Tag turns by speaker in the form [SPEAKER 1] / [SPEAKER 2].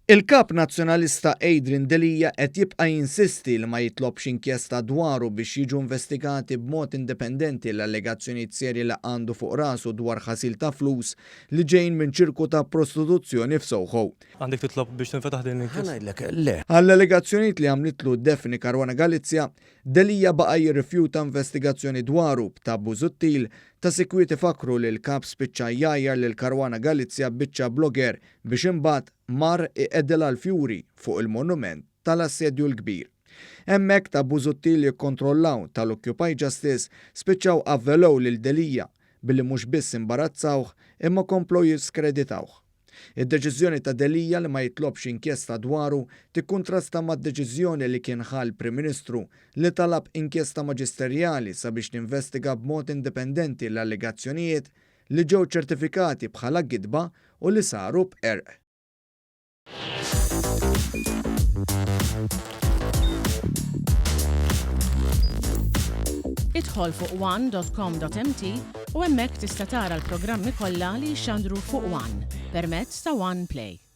[SPEAKER 1] Il-kap nazzjonalista Adrian Delija qed jibqa' jinsisti li ma jitlobx inkjesta dwaru biex jiġu investigati b'mod indipendenti l-allegazzjonijiet serji li għandu fuq rasu dwar ħasil ta' flus li ġejjin minn ċirku ta' prostituzzjoni f'Soho.
[SPEAKER 2] Għandek titlob biex tinfetaħ din l-inkjesta?
[SPEAKER 3] Ngħidlek le.
[SPEAKER 1] Għall-allegazzjonijiet li għamlitlu Daphne Caruana Galizia, Delija baqa' jirrifjuta investigazzjoni dwaru ta' Busuttil ta' sikwiti fakru li l-kap spiċċa jgħajjar lil Caruana Galizia biċċa blogger biex imbagħad mar iqeddilha l-fjuri fuq il-monument tal-assedju l-kbir. Hemmhekk ta' Busuttil jikkontrollaw tal-Occupy Justice spiċċaw avvelow lil Delija billi mhux biss imbarazzawh imma komplu jiskreditawh. Id-deċiżjoni ta' Delija li ma jitlobx inkjesta dwaru tikkuntrasta mad-deċiżjoni li kien ħal Prim Ministru li talab inkjesta maġisterjali sabiex tinvestiga b'mod indipendenti l-allegazzjonijiet li ġew ċertifikati bħala gidba u li saru b'erq.
[SPEAKER 4] Idħol fuq one.com.mt u hemmhekk tista' tara l-programmi kollha li jxandru fuq One permezz ta' One Play.